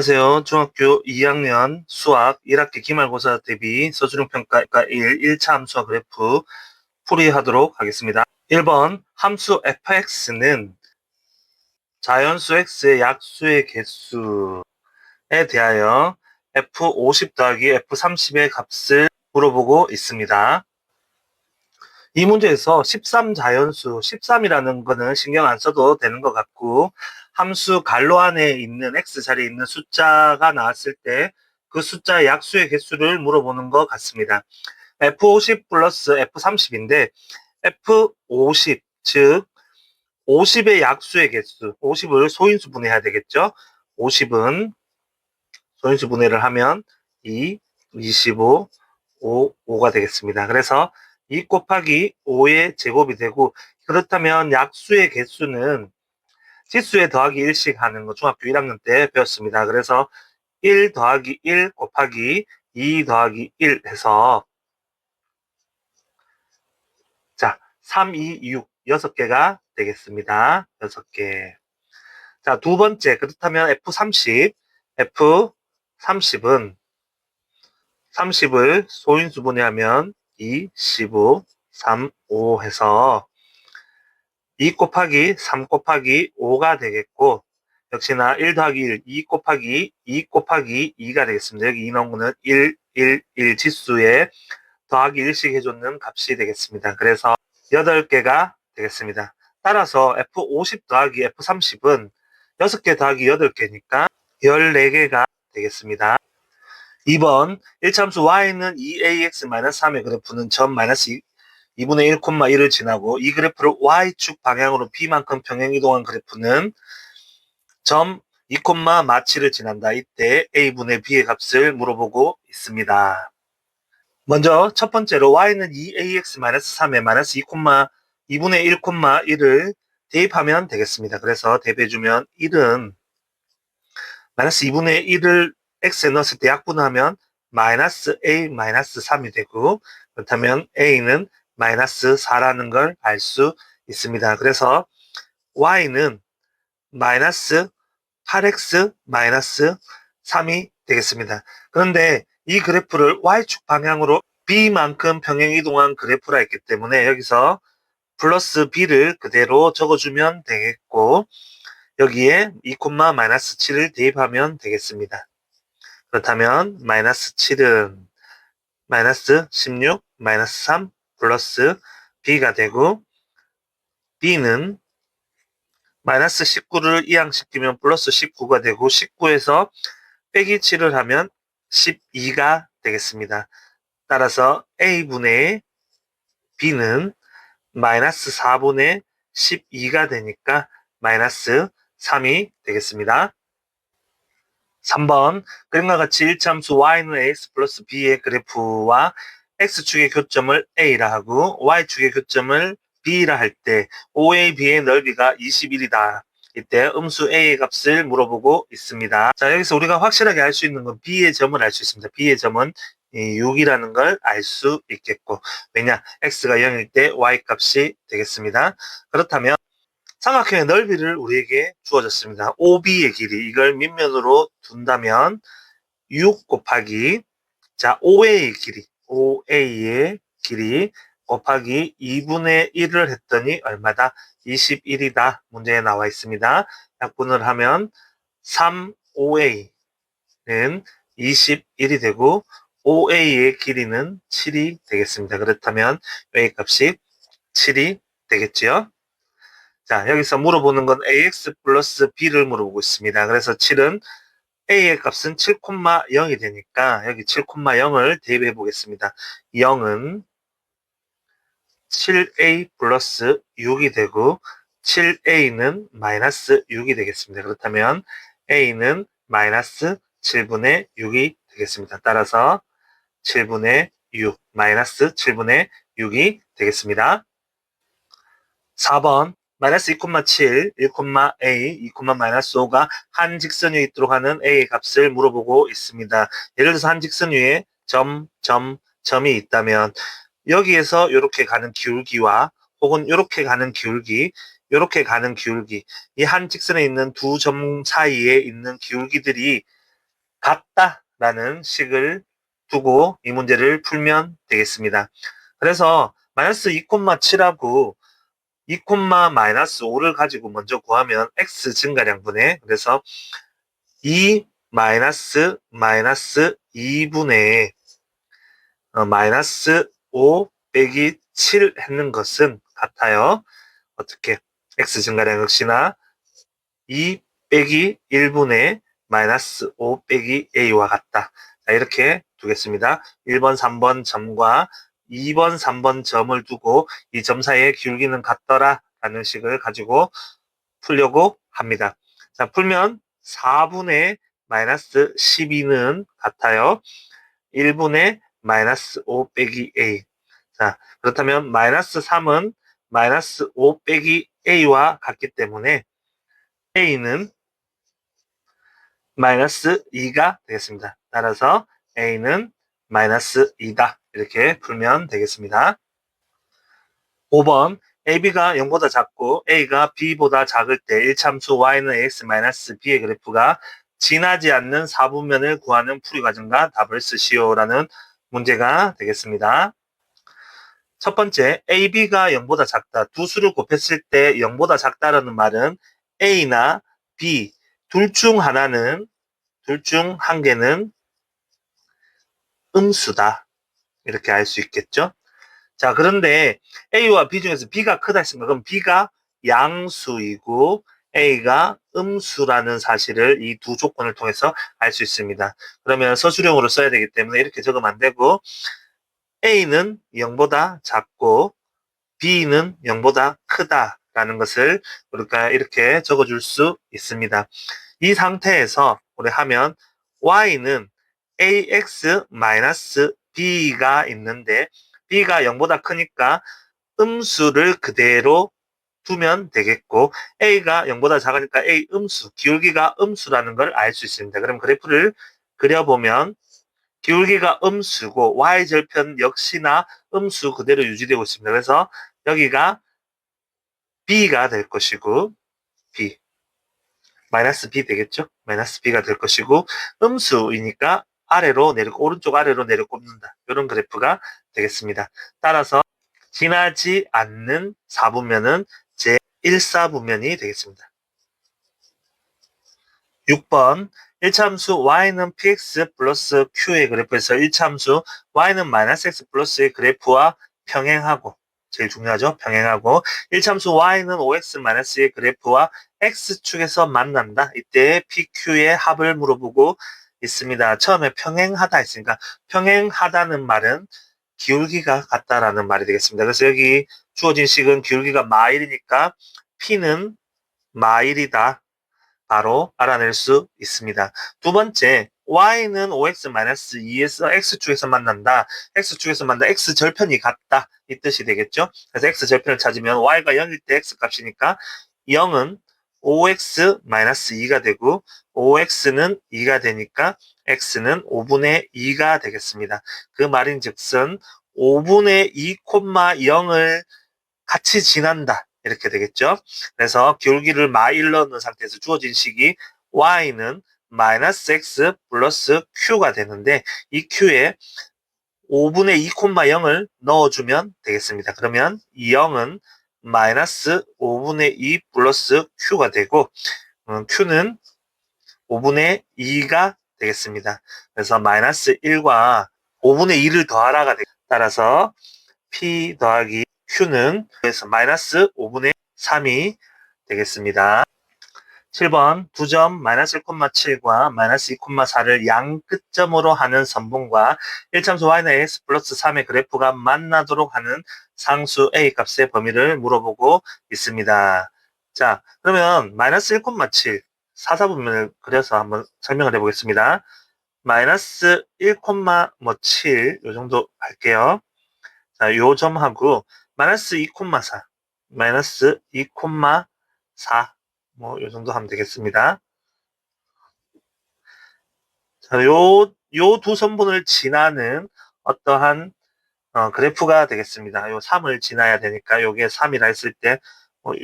안녕하세요. 중학교 2학년 수학 1학기 기말고사 대비 서술형평가 1차 함수와 그래프 풀이하도록 하겠습니다. 1번 함수 fx는 자연수 x의 약수의 개수에 대하여 f50 더하기 f30의 값을 물어보고 있습니다. 이 문제에서 13 자연수, 13이라는 거는 신경 안 써도 되는 것 같고, 함수 괄호 안에 있는 x 자리에 있는 숫자가 나왔을 때 그 숫자의 약수의 개수를 물어보는 것 같습니다. f50 플러스 f30인데 f50, 즉 50의 약수의 개수, 50을 소인수 분해해야 되겠죠. 50은 소인수 분해를 하면 2, 25, 5가 되겠습니다. 그래서 2 곱하기 5의 제곱이 되고, 그렇다면 약수의 개수는 치수에 더하기 1씩 하는 거 중학교 1학년 때 배웠습니다. 그래서 1 더하기 1 곱하기 2 더하기 1 해서 3, 2, 6, 6개가 되겠습니다. 6개. 자, 두 번째, 그렇다면 F30, F30은 30을 소인수 분해하면 2, 15, 3, 5 해서 2 곱하기 3 곱하기 5가 되겠고, 역시나 1 더하기 1, 2 곱하기 2 곱하기 2가 되겠습니다. 여기 이 나온 거는 1, 1, 1 지수에 더하기 1씩 해줬는 값이 되겠습니다. 그래서 8개가 되겠습니다. 따라서 F50 더하기 F30은 6개 더하기 8개니까 14개가 되겠습니다. 2번 1차함수 y는 2ax-3의 그래프는 점 마이너스 2분의 1, 1을 지나고 이 그래프를 y축 방향으로 b만큼 평행이동한 그래프는 점 2, 마치를 지난다. 이때 a분의 b의 값을 물어보고 있습니다. 먼저 첫 번째로 y는 2ax-3에 마이너스 2분의 1, 1을 대입하면 되겠습니다. 그래서 대입해주면 1은 마이너스 2분의 1을 x에 넣었을 때 약분하면 마이너스 a 마이너스 3이 되고, 그렇다면 a는 마이너스 4라는 걸 알 수 있습니다. 그래서 y는 마이너스 8x 마이너스 3이 되겠습니다. 그런데 이 그래프를 y축 방향으로 b만큼 평행 이동한 그래프라 했기 때문에 여기서 플러스 b를 그대로 적어주면 되겠고, 여기에 2, 마이너스 7을 대입하면 되겠습니다. 그렇다면 마이너스 7은 마이너스 16, 마이너스 3 플러스 b가 되고, b는 마이너스 19를 이항시키면 플러스 19가 되고, 19에서 빼기 7을 하면 12가 되겠습니다. 따라서 a분의 b는 마이너스 4분의 12가 되니까 마이너스 3이 되겠습니다. 3번 그림과 같이 일차함수 y는 ax 플러스 b의 그래프와 x축의 교점을 a라 하고 y축의 교점을 b라 할 때 OA, B의 넓이가 21이다. 이때 음수 a의 값을 물어보고 있습니다. 자, 여기서 우리가 확실하게 알 수 있는 건 b의 점을 알 수 있습니다. b의 점은 6이라는 걸 알 수 있겠고, 왜냐? x가 0일 때 y 값이 되겠습니다. 그렇다면 삼각형의 넓이를 우리에게 주어졌습니다. OB의 길이, 이걸 밑면으로 둔다면 6 곱하기 OA의 길이 곱하기 2분의 1을 했더니 얼마다? 21이다. 문제에 나와 있습니다. 약분을 하면 3OA는 21이 되고 OA의 길이는 7이 되겠습니다. 그렇다면 A 값이 7이 되겠죠. 자, 여기서 물어보는 건 ax 플러스 b를 물어보고 있습니다. 그래서 7은 a의 값은 7,0이 되니까 여기 7,0을 대입해 보겠습니다. 0은 7a 플러스 6이 되고 7a는 마이너스 6이 되겠습니다. 그렇다면 a는 마이너스 7분의 6이 되겠습니다. 따라서 7분의 6, 마이너스 7분의 6이 되겠습니다. 4번 마이너스 2,7, 1,a, 2, 마이너스 5가 한 직선 위에 있도록 하는 a의 값을 물어보고 있습니다. 예를 들어서 한 직선 위에 점이 있다면 여기에서 이렇게 가는 기울기와 혹은 이렇게 가는 기울기, 이렇게 가는 기울기, 이 한 직선에 있는 두 점 사이에 있는 기울기들이 같다라는 식을 두고 이 문제를 풀면 되겠습니다. 그래서 마이너스 2,7하고 2, 마이너스 5를 가지고 먼저 구하면 x 증가량분의 그래서 2 마이너스 2분의 마이너스 5 빼기 7 했는 것은 같아요. 어떻게? x 증가량 역시나 2 빼기 1분의 마이너스 5 빼기 a와 같다. 자, 이렇게 두겠습니다. 1번, 3번 점과 2번, 3번 점을 두고 이 점 사이의 기울기는 같더라 라는 식을 가지고 풀려고 합니다. 자, 풀면 4분의 마이너스 12는 같아요. 1분의 마이너스 5 빼기 a. 자, 그렇다면 마이너스 3은 마이너스 5 빼기 a와 같기 때문에 a는 마이너스 2가 되겠습니다. 따라서 a는 마이너스 2다. 이렇게 풀면 되겠습니다. 5번 ab가 0보다 작고 a가 b보다 작을 때 1참수 y는 ax-b의 그래프가 지나지 않는 4분면을 구하는 풀이 과정과 답을 쓰시오라는 문제가 되겠습니다. 첫 번째, ab가 0보다 작다. 두 수를 곱했을 때 0보다 작다라는 말은 a나 b 둘 중 한 개는 음수다. 이렇게 알 수 있겠죠? 자, 그런데 A와 B 중에서 B가 크다 했습니다. 그럼 B가 양수이고 A가 음수라는 사실을 이 두 조건을 통해서 알 수 있습니다. 그러면 서술형으로 써야 되기 때문에 이렇게 적으면 안 되고 A는 0보다 작고 B는 0보다 크다라는 것을 우리가 이렇게 적어줄 수 있습니다. 이 상태에서 우리 하면 Y는 AX-B가 있는데 B가 0보다 크니까 음수를 그대로 두면 되겠고 A가 0보다 작으니까 A 음수, 기울기가 음수라는 걸 알 수 있습니다. 그럼 그래프를 그려보면 기울기가 음수고 Y절편 역시나 음수 그대로 유지되고 있습니다. 그래서 여기가 B가 될 것이고 B, 마이너스 B 되겠죠? 마이너스 B가 될 것이고 음수이니까 아래로 내려 오른쪽 아래로 내려 꼽는다. 이런 그래프가 되겠습니다. 따라서 지나지 않는 4분면은 제1사분면이 되겠습니다. 6번 1참수 y는 px 플러스 q의 그래프에서 1참수 y는 마이너스 x 플러스의 그래프와 평행하고 제일 중요하죠. 평행하고 1참수 y는 5x-의 그래프와 x축에서 만난다. 이때 pq의 합을 물어보고 있습니다. 처음에 평행하다 했으니까 평행하다는 말은 기울기가 같다라는 말이 되겠습니다. 그래서 여기 주어진 식은 기울기가 마일이니까 p는 마일이다. 바로 알아낼 수 있습니다. 두 번째, y는 5x-2에서 x축에서 만난다. x축에서 만난다. x절편이 같다. 이 뜻이 되겠죠? 그래서 x절편을 찾으면 y가 0일 때 x값이니까 0은 5x-2가 되고 5x는 2가 되니까 x는 5분의 2가 되겠습니다. 그 말인즉슨 5분의 2,0을 같이 지난다. 이렇게 되겠죠. 그래서 기울기를 마일로 넣은 상태에서 주어진 식이 y는 마이너스 x 플러스 q가 되는데 이 q에 5분의 2,0을 넣어주면 되겠습니다. 그러면 이 0은 마이너스 5분의 2 플러스 q가 되고 q는 5분의 2가 되겠습니다. 그래서 마이너스 1과 5분의 2를 더하라가 되겠습니다. 따라서 p 더하기 q는 그래서 마이너스 5분의 3이 되겠습니다. 7번 두 점 마이너스 1,7과 마이너스 2,4를 양 끝점으로 하는 선분과 1참수 y는 ax 플러스 3의 그래프가 만나도록 하는 상수 a 값의 범위를 물어보고 있습니다. 자, 그러면 마이너스 1,7 사사분면을 그려서 한번 설명을 해보겠습니다. 마이너스 1,7 요 정도 할게요. 자, 요 점하고 마이너스 2,4 마이너스 2,4 뭐 요 정도 하면 되겠습니다. 자, 요 두 선분을 지나는 어떠한 그래프가 되겠습니다. 요 3을 지나야 되니까 요게 3이라 했을 때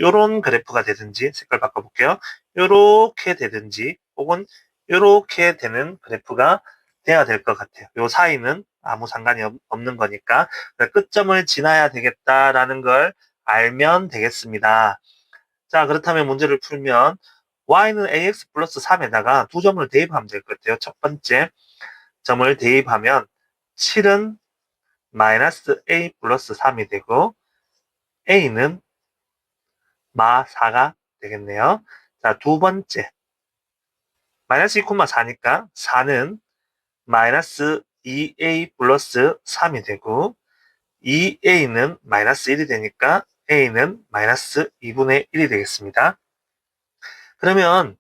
요런 그래프가 되든지 색깔 바꿔볼게요. 요렇게 되든지 혹은 이렇게 되는 그래프가 돼야 될 것 같아요. 요 사이는 아무 상관이 없는 거니까 끝점을 지나야 되겠다라는 걸 알면 되겠습니다. 자, 그렇다면 문제를 풀면 y는 ax 플러스 3에다가 두 점을 대입하면 될 것 같아요. 첫 번째 점을 대입하면 7은 마이너스 a 플러스 3이 되고 a는 마 4가 되겠네요. 자, 두 번째 마이너스 2,4니까 4는 마이너스 2a 플러스 3이 되고 2a는 마이너스 1이 되니까 a는 마이너스 2분의 1이 되겠습니다. 그러면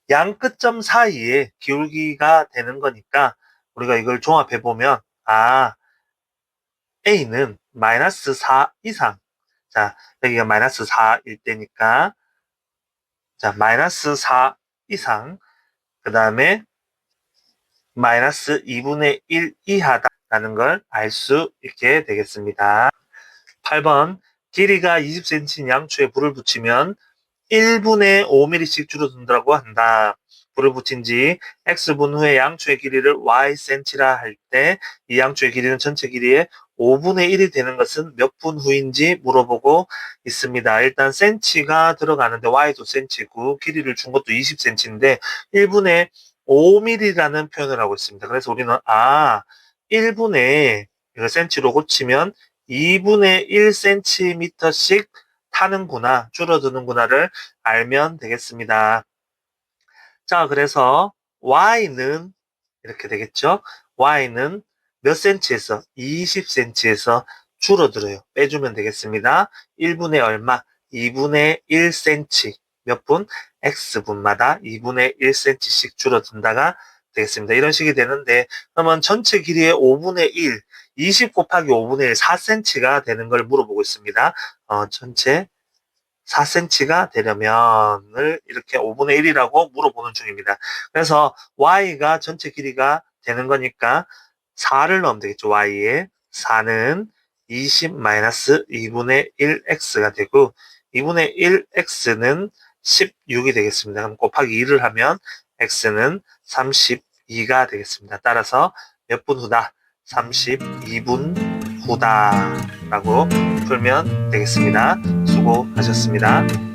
양 끝점 사이에 기울기가 되는 거니까 우리가 이걸 종합해 보면 a는 마이너스 4 이상, 자 여기가 마이너스 4일 때니까 자 마이너스 4 이상, 그 다음에 마이너스 2분의 1 이하다라는 걸 알 수 있게 되겠습니다. 8번 길이가 20cm인 양초에 불을 붙이면 1분의 5mm씩 줄어든다고 한다. 불을 붙인 지 x분 후에 양초의 길이를 ycm라 할 때 이 양초의 길이는 전체 길이의 5분의 1이 되는 것은 몇 분 후인지 물어보고 있습니다. 일단 cm가 들어가는데 y도 cm고 길이를 준 것도 20cm인데 1분의 5mm라는 표현을 하고 있습니다. 그래서 우리는 1분의 이거 cm로 고치면 2분의 1cm씩 타는구나, 줄어드는구나를 알면 되겠습니다. 자, 그래서 y는 이렇게 되겠죠? y는 몇 cm에서? 20cm에서 줄어들어요. 빼주면 되겠습니다. 1분의 얼마? 2분의 1cm. 몇 분? x분마다 2분의 1cm씩 줄어든다가 되겠습니다. 이런 식이 되는데, 그러면 전체 길이의 5분의 1, 20 곱하기 5분의 1, 4cm가 되는 걸 물어보고 있습니다. 전체 4cm가 되려면을 이렇게 5분의 1이라고 물어보는 중입니다. 그래서 y가 전체 길이가 되는 거니까 4를 넣으면 되겠죠. y에 4는 20-2분의 1x가 되고 2분의 1x는 16이 되겠습니다. 그럼 곱하기 2를 하면 x는 32가 되겠습니다. 따라서 몇 분 후다? 32분 후다 라고 풀면 되겠습니다. 수고하셨습니다.